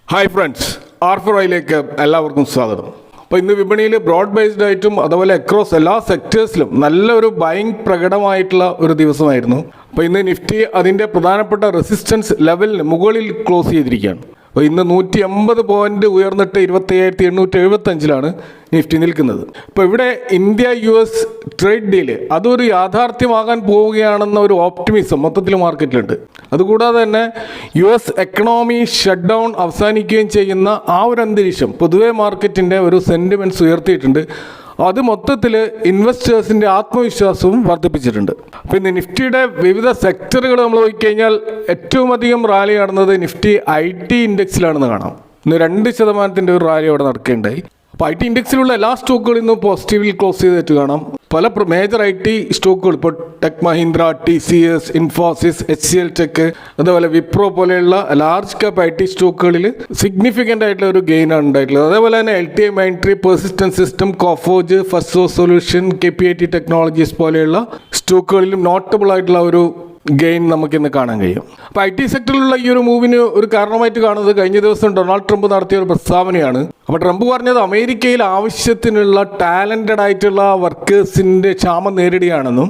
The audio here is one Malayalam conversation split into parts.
ഹായ് ഫ്രണ്ട്സ്, R4iലേക്ക് എല്ലാവർക്കും സ്വാഗതം. അപ്പോൾ ഇന്ന് വിപണിയിൽ ബ്രോഡ് ബേസ്ഡ് ആയിട്ടും അതുപോലെ അക്രോസ് എല്ലാ സെക്ടേഴ്സിലും നല്ലൊരു ബൈങ് പ്രകടമായിട്ടുള്ള ഒരു ദിവസമായിരുന്നു. അപ്പോൾ ഇന്ന് നിഫ്റ്റി അതിൻ്റെ പ്രധാനപ്പെട്ട റെസിസ്റ്റൻസ് ലെവലിന് മുകളിൽ ക്ലോസ് ചെയ്തിരിക്കുകയാണ്. അപ്പോൾ ഇന്ന് 150 പോയിന്റ് ഉയർന്നിട്ട് 27,875 നിഫ്റ്റി നിൽക്കുന്നത്. ഇപ്പോൾ ഇവിടെ ഇന്ത്യ US ട്രേഡ് ഡീല് അതൊരു യാഥാർത്ഥ്യമാകാൻ പോവുകയാണെന്ന ഒരു ഓപ്റ്റിമിസം മൊത്തത്തിൽ മാർക്കറ്റിലുണ്ട്. അതുകൂടാതെ തന്നെ US എക്കണോമി ഷട്ട് ഡൗൺ അവസാനിക്കുകയും ചെയ്യുന്ന ആ ഒരു അന്തരീക്ഷം പൊതുവെ മാർക്കറ്റിൻ്റെ ഒരു സെൻറ്റിമെൻറ്റ്സ് ഉയർത്തിയിട്ടുണ്ട്. അത് മൊത്തത്തിൽ ഇൻവെസ്റ്റേഴ്സിൻ്റെ ആത്മവിശ്വാസവും വർദ്ധിപ്പിച്ചിട്ടുണ്ട്. അപ്പോൾ ഇന്ന് നിഫ്റ്റിയുടെ വിവിധ സെക്ടറുകൾ നമ്മൾ നോക്കിക്കഴിഞ്ഞാൽ ഏറ്റവും അധികം റാലി നടന്നത് നിഫ്റ്റി IT ഇൻഡെക്സിലാണെന്ന് കാണാം. ഇന്ന് 2% ഒരു റാലി അവിടെ നടക്കുകയുണ്ടായി. അപ്പോൾ IT ഇൻഡെക്സിലുള്ള എല്ലാ സ്റ്റോക്കുകളും ഇന്ന് പോസിറ്റീവിൽ ക്ലോസ് ചെയ്തിട്ട് കാണാം. പല മേജർ IT സ്റ്റോക്കുകൾ ഇപ്പോൾ tech Mahindra, TCS, Infosys, HCL tech, അതുപോലെ വിപ്രോ പോലെയുള്ള ലാർജ് ക്യാപ്പ് IT സ്റ്റോക്കുകളിൽ സിഗ്നിഫിക്കൻ്റ് ആയിട്ടുള്ള ഒരു ഗെയിനാണ് ഉണ്ടായിട്ടുള്ളത്. അതേപോലെ തന്നെ LTI Mindtree, persistent system, Coforge, Firstsource solution, KPIT technologies പോലെയുള്ള സ്റ്റോക്കുകളിലും നോട്ടബിൾ ആയിട്ടുള്ള ഒരു ഗെയിൻ നമുക്കിന്ന് കാണാൻ കഴിയും. അപ്പോൾ IT സെക്ടറിലുള്ള ഈ ഒരു മൂവിന് ഒരു കാരണമായിട്ട് കാണുന്നത് കഴിഞ്ഞ ദിവസം ഡൊണാൾഡ് ട്രംപ് നടത്തിയ ഒരു പ്രസ്താവനയാണ്. അപ്പോൾ ട്രംപ് പറഞ്ഞത് അമേരിക്കയിൽ ആവശ്യത്തിനുള്ള ടാലൻറ്റഡ് ആയിട്ടുള്ള വർക്കേഴ്സിൻ്റെ ക്ഷാമം നേരിടുകയാണെന്നും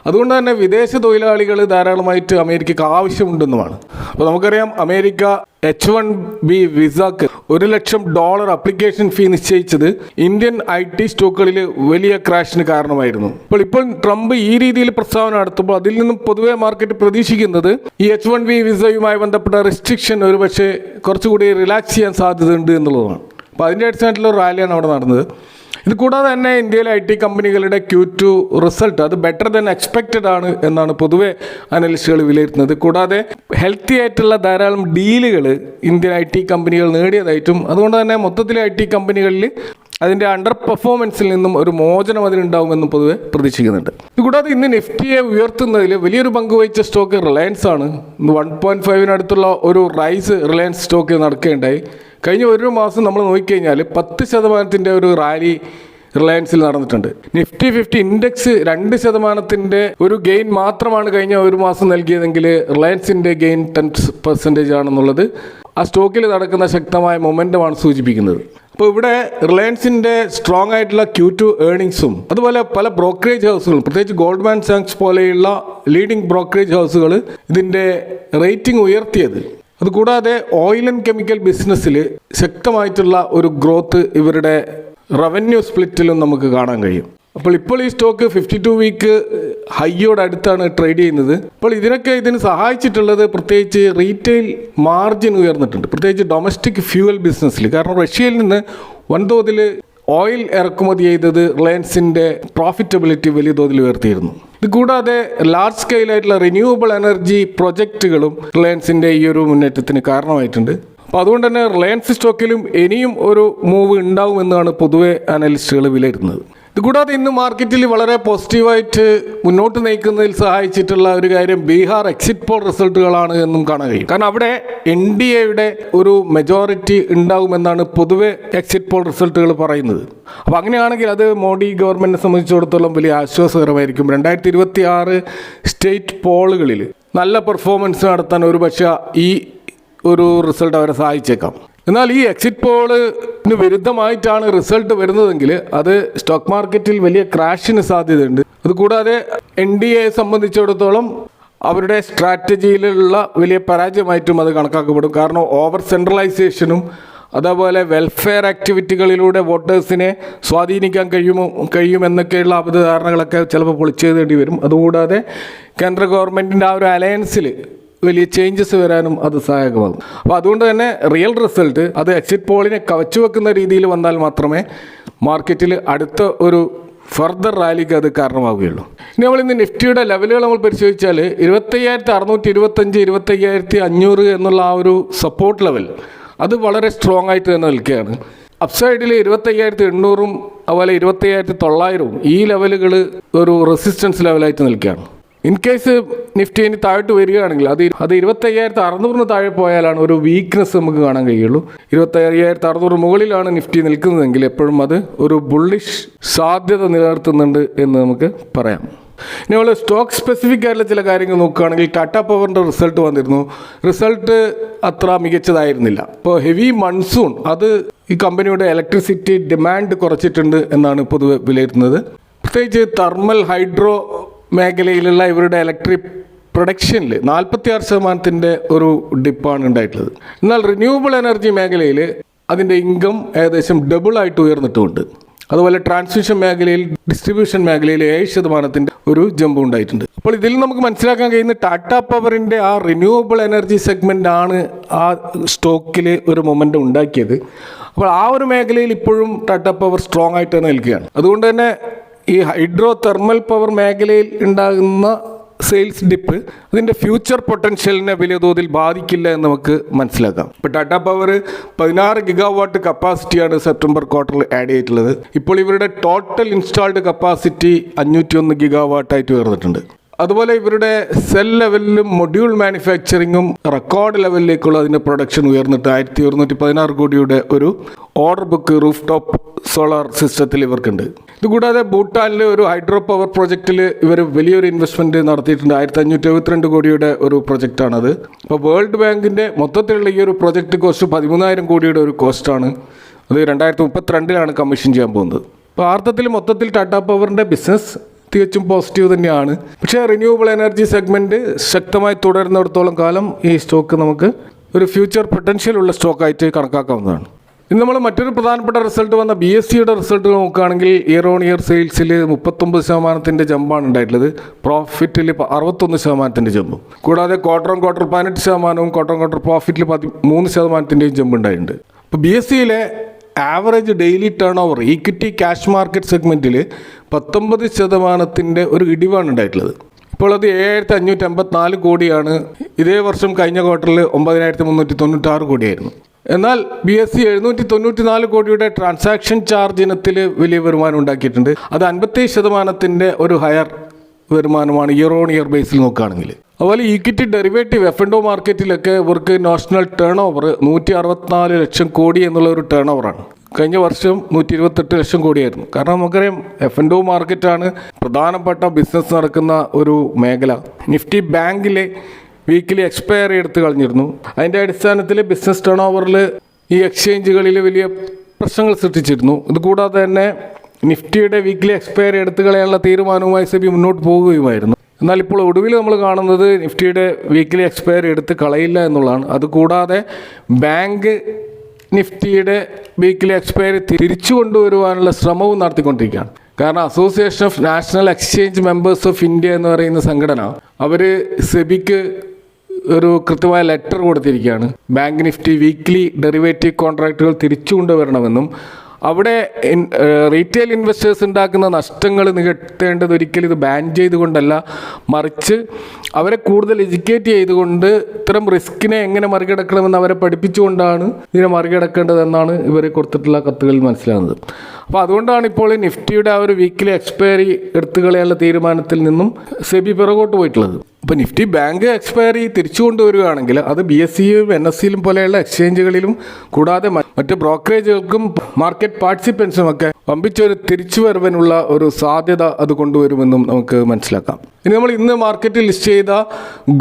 അതുകൊണ്ട് തന്നെ വിദേശ തൊഴിലാളികൾ ധാരാളമായിട്ട് അമേരിക്കക്ക് ആവശ്യമുണ്ടെന്നുമാണ്. അപ്പോൾ നമുക്കറിയാം അമേരിക്ക H1B വിസക്ക് $1,00,000 അപ്ലിക്കേഷൻ ഫീ നിശ്ചയിച്ചത് ഇന്ത്യൻ IT സ്റ്റോക്കുകളിൽ വലിയ ക്രാഷിന് കാരണമായിരുന്നു. ഇപ്പോൾ ട്രംപ് ഈ രീതിയിൽ പ്രസ്താവന നടത്തുമ്പോൾ അതിൽ നിന്നും പൊതുവെ മാർക്കറ്റ് പ്രതീക്ഷിക്കുന്നത് ഈ H1B വിസയുമായി ബന്ധപ്പെട്ട റെസ്ട്രിക്ഷൻ ഒരുപക്ഷെ കുറച്ചുകൂടി റിലാക്സ് ചെയ്യാൻ സാധ്യതയുണ്ട് എന്നുള്ളതാണ്. അപ്പോൾ അതിൻ്റെ അടിസ്ഥാനത്തിലുള്ള റാലിയാണ് അവിടെ നടന്നത്. ഇത് കൂടാതെ തന്നെ ഇന്ത്യയിലെ IT കമ്പനികളുടെ Q2 റിസൾട്ട് അത് ബെറ്റർ ദാൻ എക്സ്പെക്റ്റഡ് ആണ് എന്നാണ് പൊതുവെ അനലിസ്റ്റുകൾ വിലയിരുത്തുന്നത്. കൂടാതെ ഹെൽത്തി ആയിട്ടുള്ള ധാരാളം ഡീലുകൾ ഇന്ത്യൻ IT കമ്പനികൾ നേടിയതായിട്ടും അതുകൊണ്ട് തന്നെ മൊത്തത്തിലെ IT കമ്പനികളിൽ അതിൻ്റെ അണ്ടർ പെർഫോമൻസിൽ നിന്നും ഒരു മോചനം അതിനുണ്ടാവുമെന്നും പൊതുവെ പ്രതീക്ഷിക്കുന്നുണ്ട്. ഇതുകൂടാതെ ഇന്ന് നിഫ്റ്റിയെ ഉയർത്തുന്നതിൽ വലിയൊരു പങ്ക് വഹിച്ച സ്റ്റോക്ക് റിലയൻസ് ആണ്. 1.5 ഒരു റൈസ് റിലയൻസ് സ്റ്റോക്ക് നടക്കുകയുണ്ടായി. കഴിഞ്ഞ ഒരു മാസം നമ്മൾ നോക്കിക്കഴിഞ്ഞാൽ 10% ഒരു റാലി റിലയൻസിൽ നടന്നിട്ടുണ്ട്. നിഫ്റ്റി 50 ഇൻഡെക്സ് 2% ഒരു ഗെയിൻ മാത്രമാണ് കഴിഞ്ഞ ഒരു മാസം നൽകിയതെങ്കിൽ റിലയൻസിൻ്റെ ഗെയിൻ 10% ആണെന്നുള്ളത് ആ സ്റ്റോക്കിൽ നടക്കുന്ന ശക്തമായ മൊമെൻറ്റമാണ് സൂചിപ്പിക്കുന്നത്. അപ്പോൾ ഇവിടെ റിലയൻസിൻ്റെ സ്ട്രോങ് ആയിട്ടുള്ള Q2 ഏർണിങ്സും അതുപോലെ പല ബ്രോക്കറേജ് ഹൗസുകളും പ്രത്യേകിച്ച് ഗോൾഡ്മാൻ സാക്സ് പോലെയുള്ള ലീഡിംഗ് ബ്രോക്കറേജ് ഹൗസുകൾ ഇതിൻ്റെ റേറ്റിംഗ് ഉയർത്തിയത്. അതുകൂടാതെ ഓയിൽ ആൻഡ് കെമിക്കൽ ബിസിനസ്സിൽ ശക്തമായിട്ടുള്ള ഒരു ഗ്രോത്ത് ഇവരുടെ റവന്യൂ സ്പ്ലിറ്റിലും നമുക്ക് കാണാൻ കഴിയും. ഇപ്പോൾ ഈ സ്റ്റോക്ക് 52 വീക്ക് ഹൈയോട് അടുത്താണ് ട്രേഡ് ചെയ്യുന്നത്. അപ്പോൾ ഇതിന് സഹായിച്ചിട്ടുള്ളത് പ്രത്യേകിച്ച് റീറ്റെയിൽ മാർജിൻ ഉയർന്നിട്ടുണ്ട്, പ്രത്യേകിച്ച് ഡൊമസ്റ്റിക് ഫ്യൂവൽ ബിസിനസ്സിൽ. കാരണം റഷ്യയിൽ നിന്ന് വൻതോതിൽ ഓയിൽ ഇറക്കുമതി ചെയ്തത് റിലയൻസിൻ്റെ പ്രോഫിറ്റബിലിറ്റി വലിയ തോതിൽ ഉയർത്തിയിരുന്നു. ഇത് കൂടാതെ ലാർജ് സ്കെയിലായിട്ടുള്ള റിന്യൂവബിൾ എനർജി പ്രൊജക്റ്റുകളും റിലയൻസിൻ്റെ ഈ ഒരു മുന്നേറ്റത്തിന് കാരണമായിട്ടുണ്ട്. അപ്പോൾ അതുകൊണ്ട് തന്നെ റിലയൻസ് സ്റ്റോക്കിലും ഇനിയും ഒരു മൂവ് ഉണ്ടാവുമെന്നാണ് പൊതുവെ അനലിസ്റ്റുകൾ വിലയിരുത്തുന്നത്. ഇതുകൂടാതെ ഇന്ന് മാർക്കറ്റിൽ വളരെ പോസിറ്റീവായിട്ട് മുന്നോട്ട് നയിക്കുന്നതിൽ സഹായിച്ചിട്ടുള്ള ഒരു കാര്യം ബീഹാർ എക്സിറ്റ് പോൾ റിസൾട്ടുകളാണ് എന്നും കാണാൻ കഴിയും. കാരണം അവിടെ NDAയുടെ ഒരു മെജോറിറ്റി ഉണ്ടാകുമെന്നാണ് പൊതുവെ എക്സിറ്റ് പോൾ റിസൾട്ടുകൾ പറയുന്നത്. അപ്പോൾ അങ്ങനെയാണെങ്കിൽ അത് മോഡി ഗവൺമെൻറ്റിനെ സംബന്ധിച്ചിടത്തോളം വലിയ ആശ്വാസകരമായിരിക്കും. 2026 സ്റ്റേറ്റ് പോളുകളിൽ നല്ല പെർഫോമൻസ് നടത്താൻ ഒരു പക്ഷേ ഈ ഒരു റിസൾട്ട് അവരെ സഹായിച്ചേക്കാം. എന്നാൽ ഈ എക്സിറ്റ് പോളിന് വിരുദ്ധമായിട്ടാണ് റിസൾട്ട് വരുന്നതെങ്കിൽ അത് സ്റ്റോക്ക് മാർക്കറ്റിൽ വലിയ ക്രാഷിന് സാധ്യതയുണ്ട്. അതുകൂടാതെ NDAയെ സംബന്ധിച്ചിടത്തോളം അവരുടെ സ്ട്രാറ്റജിയിലുള്ള വലിയ പരാജയമായിട്ടും അത് കണക്കാക്കപ്പെടും. കാരണം ഓവർ സെൻട്രലൈസേഷനും അതേപോലെ വെൽഫെയർ ആക്ടിവിറ്റികളിലൂടെ വോട്ടേഴ്സിനെ സ്വാധീനിക്കാൻ കഴിയുമെന്നൊക്കെയുള്ള അബദ്ധധാരണകളൊക്കെ ചിലപ്പോൾ പൊളിച്ചെഴുതേണ്ടി വരും. അതുകൂടാതെ കേന്ദ്ര ഗവൺമെൻറ്റിൻ്റെ ആ ഒരു അലയൻസിൽ വലിയ ചേഞ്ചസ് വരാനും അത് സഹായകമാകും. അപ്പോൾ അതുകൊണ്ട് തന്നെ റിയൽ റിസൾട്ട് അത് എക്സിറ്റ് പോളിനെ കവച്ചു വെക്കുന്ന രീതിയിൽ വന്നാൽ മാത്രമേ മാർക്കറ്റിൽ അടുത്ത ഒരു ഫർദർ റാലിക്ക് അത് കാരണമാവുകയുള്ളൂ. ഇനി നമ്മളിന്ന് നിഫ്റ്റിയുടെ ലെവലുകൾ നമ്മൾ പരിശോധിച്ചാൽ 25,625, 25,500 എന്നുള്ള ആ ഒരു സപ്പോർട്ട് ലെവൽ അത് വളരെ സ്ട്രോങ് ആയിട്ട് തന്നെ നിൽക്കുകയാണ്. അപ്സൈഡിൽ 25,800 അതുപോലെ 25,900 ഈ ലെവലുകൾ ഒരു റെസിസ്റ്റൻസ് ലെവലായിട്ട് നിൽക്കുകയാണ്. ഇൻ കേസ് നിഫ്റ്റി ഇനി താഴോട്ട് വരികയാണെങ്കിൽ അത് 25,600 താഴെ പോയാലാണ് ഒരു വീക്ക്നെസ് നമുക്ക് കാണാൻ കഴിയുള്ളൂ. 25,600 മുകളിലാണ് നിഫ്റ്റി നിൽക്കുന്നതെങ്കിൽ എപ്പോഴും അത് ഒരു ബുള്ളിഷ് സാധ്യത നിലനിർത്തുന്നുണ്ട് എന്ന് നമുക്ക് പറയാം. ഇനി നമ്മൾ സ്റ്റോക്ക് സ്പെസിഫിക് ആയിട്ടുള്ള ചില കാര്യങ്ങൾ നോക്കുകയാണെങ്കിൽ ടാറ്റ പവറിൻ്റെ റിസൾട്ട് വന്നിരുന്നു. റിസൾട്ട് അത്ര മികച്ചതായിരുന്നില്ല. ഇപ്പോൾ ഹെവി മൺസൂൺ അത് ഈ കമ്പനിയുടെ ഇലക്ട്രിസിറ്റി ഡിമാൻഡ് കുറച്ചിട്ടുണ്ട് എന്നാണ് പൊതുവെ വിലയിരുത്തുന്നത്. പ്രത്യേകിച്ച് തെർമൽ ഹൈഡ്രോ മേഖലയിലുള്ള ഇവരുടെ ഇലക്ട്രിക് പ്രൊഡക്ഷനിൽ 46% ഒരു ഡിപ്പാണ് ഉണ്ടായിട്ടുള്ളത്. എന്നാൽ റിന്യൂവബിൾ എനർജി മേഖലയിൽ അതിൻ്റെ ഇൻകം ഏകദേശം ഡബിൾ ആയിട്ട് ഉയർന്നിട്ടുമുണ്ട്. അതുപോലെ ട്രാൻസ്മിഷൻ മേഖലയിൽ, ഡിസ്ട്രിബ്യൂഷൻ മേഖലയിൽ 7% ഒരു ജമ്പ് ഉണ്ടായിട്ടുണ്ട്. അപ്പോൾ ഇതിൽ നമുക്ക് മനസ്സിലാക്കാൻ കഴിയുന്ന ടാറ്റ പവറിൻ്റെ ആ റിന്യൂവബിൾ എനർജി സെഗ്മെൻ്റ് ആണ് ആ സ്റ്റോക്കിൽ ഒരു മൊമെൻ്റം ഉണ്ടാക്കിയത്. അപ്പോൾ ആ ഒരു മേഖലയിൽ ഇപ്പോഴും ടാറ്റ പവർ സ്ട്രോങ് ആയിട്ട് തന്നെ നിൽക്കുകയാണ്. അതുകൊണ്ട് തന്നെ ഈ ഹൈഡ്രോ തെർമൽ പവർ മേഖലയിൽ ഉണ്ടാകുന്ന സെയിൽസ് ഡിപ്പ് അതിൻ്റെ ഫ്യൂച്ചർ പൊട്ടൻഷ്യലിനെ വലിയ തോതിൽ ബാധിക്കില്ല എന്ന് നമുക്ക് മനസ്സിലാക്കാം. ഇപ്പോൾ ടാറ്റ പവർ 16 ഗിഗാവാട്ട് കപ്പാസിറ്റിയാണ് സെപ്റ്റംബർ ക്വാർട്ടറിൽ ആഡ് ചെയ്തിട്ടുള്ളത്. ഇപ്പോൾ ഇവരുടെ ടോട്ടൽ ഇൻസ്റ്റാൾഡ് കപ്പാസിറ്റി 501 ഗിഗാവാട്ടായിട്ട് ഉയർന്നിട്ടുണ്ട്. അതുപോലെ ഇവരുടെ സെൽ ലെവലിലും മൊഡ്യൂൾ മാനുഫാക്ചറിങ്ങും റെക്കോർഡ് ലെവലിലേക്കുള്ള അതിൻ്റെ പ്രൊഡക്ഷൻ ഉയർന്നിട്ട് 1116 കോടിയുടെ ഒരു order book roof top solar സിസ്റ്റത്തിൽ ഇവർക്കുണ്ട്. ഇതുകൂടാതെ ഭൂട്ടാനിൽ ഒരു ഹൈഡ്രോ പവർ പ്രൊജക്റ്റിൽ ഇവർ വലിയൊരു ഇൻവെസ്റ്റ്മെൻറ്റ് നടത്തിയിട്ടുണ്ട്. 1572 കോടിയുടെ ഒരു പ്രൊജക്റ്റാണത്. അപ്പോൾ വേൾഡ് ബാങ്കിൻ്റെ മൊത്തത്തിലുള്ള ഈ ഒരു പ്രൊജക്റ്റ് കോസ്റ്റ് 13,000 കോടിയുടെ ഒരു കോസ്റ്റാണ്. അത് 2032 കമ്മീഷൻ ചെയ്യാൻ പോകുന്നത്. അപ്പോൾ അർത്ഥത്തിൽ മൊത്തത്തിൽ ടാറ്റ പവറിൻ്റെ ബിസിനസ് തികച്ചും പോസിറ്റീവ് തന്നെയാണ്. പക്ഷേ റിന്യൂവബിൾ എനർജി സെഗ്മെൻറ്റ് ശക്തമായി തുടരുന്നിടത്തോളം കാലം ഈ സ്റ്റോക്ക് നമുക്ക് ഒരു ഫ്യൂച്ചർ പൊട്ടൻഷ്യൽ ഉള്ള സ്റ്റോക്കായിട്ട് കണക്കാക്കാവുന്നതാണ്. ഇന്ന് നമ്മൾ മറ്റൊരു പ്രധാനപ്പെട്ട റിസൾട്ട് വന്ന BSEയുടെ റിസൾട്ട് നോക്കുകയാണെങ്കിൽ ഇയർ ഓൺ ഇയർ സെയിൽസിൽ 39% ജമ്പാണ് ഉണ്ടായിട്ടുള്ളത്. പ്രോഫിറ്റിൽ 61% ജമ്പും. കൂടാതെ quarter on quarter 18%, quarter on quarter പ്രോഫിറ്റിൽ 13% ജമ്പ് ഉണ്ടായിട്ടുണ്ട്. അപ്പോൾ BSEയിലെ average daily turnover equity cash market സെഗ്മെൻറ്റിൽ 19% ഒരു ഇടിവാണ് ഉണ്ടായിട്ടുള്ളത്. ഇപ്പോൾ അത് 7,554 കോടിയാണ്. ഇതേ വർഷം കഴിഞ്ഞ ക്വാർട്ടറിൽ 9,396 കോടിയായിരുന്നു. എന്നാൽ BSE 794 കോടിയുടെ ട്രാൻസാക്ഷൻ ചാർജ് ഇനത്തിൽ വലിയ വരുമാനം ഉണ്ടാക്കിയിട്ടുണ്ട്. അത് 50% ഒരു ഹയർ വരുമാനമാണ് ഇയർ ഓൺ ഇയർ ബേസിൽ നോക്കുകയാണെങ്കിൽ. അതുപോലെ ഈക്വിറ്റി ഡെറിവേറ്റീവ് F&O മാർക്കറ്റിലൊക്കെ ഇവർക്ക് national turn over 164 lakh crore എന്നുള്ള ഒരു ടേൺ ഓവറാണ്. കഴിഞ്ഞ വർഷം 128 ലക്ഷം കോടിയായിരുന്നു. കാരണം നമുക്കറിയാം F&O മാർക്കറ്റാണ് പ്രധാനപ്പെട്ട ബിസിനസ് നടക്കുന്ന ഒരു മേഖല. നിഫ്റ്റി ബാങ്കിലെ വീക്കിലി എക്സ്പയറി എടുത്ത് കളഞ്ഞിരുന്നു. അതിൻ്റെ അടിസ്ഥാനത്തിൽ ബിസിനസ് ടേൺ ഓവറിൽ ഈ എക്സ്ചേഞ്ചുകളിൽ വലിയ പ്രശ്നങ്ങൾ സൃഷ്ടിച്ചിരുന്നു. ഇതുകൂടാതെ തന്നെ നിഫ്റ്റിയുടെ വീക്കിലി എക്സ്പയറി എടുത്ത് കളയാനുള്ള തീരുമാനവുമായി SEBI മുന്നോട്ട് പോവുകയുമായിരുന്നു. എന്നാൽ ഇപ്പോൾ ഒടുവിൽ നമ്മൾ കാണുന്നത് നിഫ്റ്റിയുടെ വീക്കിലി എക്സ്പയറി എടുത്ത് കളയില്ല എന്നുള്ളതാണ്. അതുകൂടാതെ ബാങ്ക് നിഫ്റ്റിയുടെ വീക്കിലി എക്സ്പയറി തിരിച്ചു കൊണ്ടുവരുവാനുള്ള ശ്രമവും നടത്തിക്കൊണ്ടിരിക്കുകയാണ്. കാരണം association of national exchange members of India എന്ന് പറയുന്ന സംഘടന അവർ SEBIക്ക് ഒരു കൃത്യമായ ലെറ്റർ കൊടുത്തിരിക്കുകയാണ്. ബാങ്ക് നിഫ്റ്റി വീക്ക്ലി ഡെറിവേറ്റീവ് കോൺട്രാക്റ്റുകൾ തിരിച്ചു കൊണ്ടുവരണമെന്നും അവിടെ റീറ്റെയിൽ ഇൻവെസ്റ്റേഴ്സ് ഉണ്ടാക്കുന്ന നഷ്ടങ്ങൾ നികത്തേണ്ടത് ഒരിക്കലും ഇത് ബാൻ ചെയ്തുകൊണ്ടല്ല, മറിച്ച് അവരെ കൂടുതൽ എഡ്യൂക്കേറ്റ് ചെയ്തുകൊണ്ട് ഇത്തരം റിസ്കിനെ എങ്ങനെ മറികടക്കണമെന്ന് അവരെ പഠിപ്പിച്ചുകൊണ്ടാണ് ഇതിനെ മറികടക്കേണ്ടതെന്നാണ് ഇവരെ കൊടുത്തിട്ടുള്ള കത്തുകളിൽ മനസ്സിലാകുന്നത്. അപ്പോൾ അതുകൊണ്ടാണ് ഇപ്പോൾ നിഫ്റ്റിയുടെ ആ ഒരു വീക്കിലി എക്സ്പയറി എടുത്തു കളയാനുള്ള തീരുമാനത്തിൽ നിന്നും SEBI പിറകോട്ട് പോയിട്ടുള്ളത്. അപ്പോൾ നിഫ്റ്റി ബാങ്ക് എക്സ്പയറി തിരിച്ചു കൊണ്ടുവരികയാണെങ്കിൽ അത് BSEയും NSEയിലും പോലെയുള്ള എക്സ്ചേഞ്ചുകളിലും കൂടാതെ മറ്റ് ബ്രോക്കറേജുകൾക്കും മാർക്കറ്റ് പാർട്ടിസിപ്പൻസും ഒക്കെ വമ്പിച്ചൊരു തിരിച്ചുവരവിനുള്ള ഒരു സാധ്യത അത് കൊണ്ടുവരുമെന്നും നമുക്ക് മനസ്സിലാക്കാം. ഇനി നമ്മൾ ഇന്ന് മാർക്കറ്റിൽ ലിസ്റ്റ് ചെയ്ത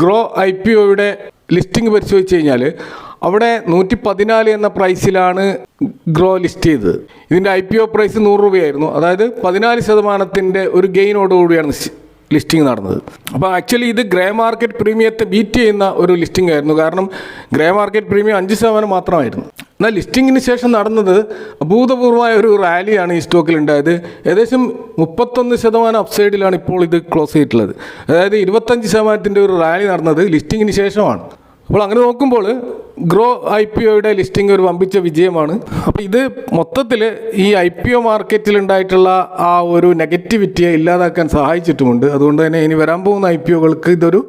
ഗ്രോ IPOയുടെ ലിസ്റ്റിംഗ് പരിശോധിച്ച് കഴിഞ്ഞാൽ അവിടെ 114 എന്ന പ്രൈസിലാണ് ഗ്രോ ലിസ്റ്റ് ചെയ്തത്. ഇതിൻ്റെ IPO പ്രൈസ് 100 രൂപയായിരുന്നു. അതായത് 14% ഒരു ഗെയിനോടുകൂടിയാണ് ലിസ്റ്റിംഗ് നടന്നത്. അപ്പോൾ ആക്ച്വലി ഇത് ഗ്രേ മാർക്കറ്റ് പ്രീമിയത്തെ ബീറ്റ് ചെയ്യുന്ന ഒരു ലിസ്റ്റിംഗ് ആയിരുന്നു. കാരണം ഗ്രേ മാർക്കറ്റ് പ്രീമിയം 5% മാത്രമായിരുന്നു. എന്നാൽ ലിസ്റ്റിങ്ങിന് ശേഷം നടന്നത് അഭൂതപൂർവമായ ഒരു റാലിയാണ് ഈ സ്റ്റോക്കിൽ ഉണ്ടായത്. ഏകദേശം 31% അപ്സൈഡിലാണ് ഇപ്പോൾ ഇത് ക്ലോസ് ചെയ്തിട്ടുള്ളത്. അതായത് 25% ഒരു റാലി നടന്നത് ലിസ്റ്റിങ്ങിന് ശേഷമാണ്. അപ്പോൾ അങ്ങനെ നോക്കുമ്പോൾ ഗ്രോ IPOയുടെ ലിസ്റ്റിംഗ് ഒരു വമ്പിച്ച വിജയമാണ്. അപ്പോൾ ഇത് മൊത്തത്തിൽ ഈ IPO മാർക്കറ്റിലുണ്ടായിട്ടുള്ള ആ ഒരു നെഗറ്റിവിറ്റിയെ ഇല്ലാതാക്കാൻ സഹായിച്ചിട്ടുമുണ്ട്. അതുകൊണ്ട് തന്നെ ഇനി വരാൻ പോകുന്ന IPOകൾക്ക് ഇതൊരു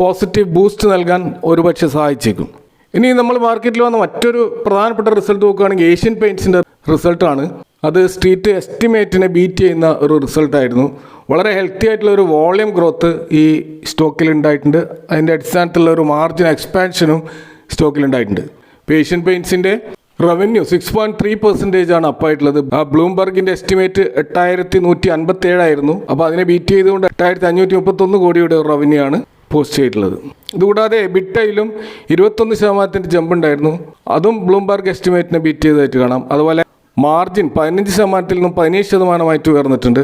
പോസിറ്റീവ് ബൂസ്റ്റ് നൽകാൻ ഒരുപക്ഷെ സഹായിച്ചേക്കും. ഇനി നമ്മൾ മാർക്കറ്റിൽ വന്ന മറ്റൊരു പ്രധാനപ്പെട്ട റിസൾട്ട് നോക്കുകയാണെങ്കിൽ ഏഷ്യൻ പെയിൻറ്റ്സിൻ്റെ റിസൾട്ടാണ്. അത് സ്ട്രീറ്റ് എസ്റ്റിമേറ്റിനെ ബീറ്റ് ചെയ്യുന്ന ഒരു റിസൾട്ടായിരുന്നു. വളരെ ഹെൽത്തി ആയിട്ടുള്ള ഒരു വോളിയം ഗ്രോത്ത് ഈ സ്റ്റോക്കിൽ ഉണ്ടായിട്ടുണ്ട്. അതിൻ്റെ അടിസ്ഥാനത്തിലുള്ള ഒരു മാർജിൻ എക്സ്പാൻഷനും സ്റ്റോക്കിൽ ഉണ്ടായിട്ടുണ്ട്. ഇപ്പോൾ ഏഷ്യൻ പെയിൻറ്റ്സിൻ്റെ റവന്യൂ 6.3% അപ്പായിട്ടുള്ളത്. ആ ബ്ലൂംബർഗിൻ്റെ എസ്റ്റിമേറ്റ് 8,157 ആയിരുന്നു. അപ്പോൾ അതിനെ ബീറ്റ് ചെയ്തുകൊണ്ട് 8,531 കോടിയുടെ റവന്യൂ ആണ്. പോസ്റ്റ് ചെയ്തിട്ടുള്ളത്. ഇതുകൂടാതെ എബിറ്റയിലും 21% ജമ്പ് ഉണ്ടായിരുന്നു. അതും ബ്ലൂംബർഗ് എസ്റ്റിമേറ്റിനെ ബീറ്റ് ചെയ്തതായിട്ട് കാണാം. അതുപോലെ മാർജിൻ 15% നിന്നും 17% ഉയർന്നിട്ടുണ്ട്.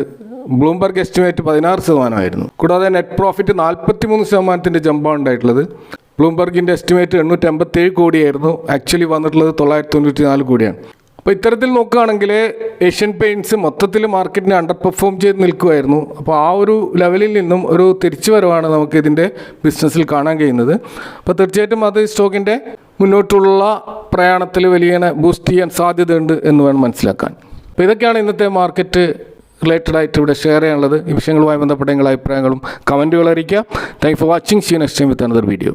Bloomberg estimate 16%. കൂടാതെ നെറ്റ് പ്രോഫിറ്റ് 43% ജമ്പാണ് ഉണ്ടായിട്ടുള്ളത്. ബ്ലൂംബർഗിൻ്റെ എസ്റ്റിമേറ്റ് 857 കോടിയായിരുന്നു. ആക്ച്വലി വന്നിട്ടുള്ളത് 994 കോടിയാണ്. അപ്പോൾ ഇത്തരത്തിൽ നോക്കുകയാണെങ്കിൽ ഏഷ്യൻ പെയിൻറ്റ്സ് മൊത്തത്തിൽ മാർക്കറ്റിനെ അണ്ടർ പെർഫോം ചെയ്ത് നിൽക്കുമായിരുന്നു. അപ്പോൾ ആ ഒരു ലെവലിൽ നിന്നും ഒരു തിരിച്ചുവരവാണ് നമുക്ക് ഇതിൻ്റെ ബിസിനസ്സിൽ കാണാൻ കഴിയുന്നത്. അപ്പോൾ തീർച്ചയായിട്ടും അത് സ്റ്റോക്കിൻ്റെ മുന്നോട്ടുള്ള പ്രയാണത്തിൽ വലിയ ബൂസ്റ്റ് ചെയ്യാൻ സാധ്യതയുണ്ട് എന്ന് വേണം മനസ്സിലാക്കാൻ. അപ്പോൾ ഇതൊക്കെയാണ് ഇന്നത്തെ മാർക്കറ്റ് റിലേറ്റഡ് ആയിട്ട് ഇവിടെ ഷെയർ ചെയ്യാനുള്ളത്. ഈ വിഷയങ്ങളുമായി ബന്ധപ്പെട്ട നിങ്ങളുടെ അഭിപ്രായങ്ങളും കമൻറ്റുകൾ അറിയിക്കുക. Thank for watching. See next time with another video.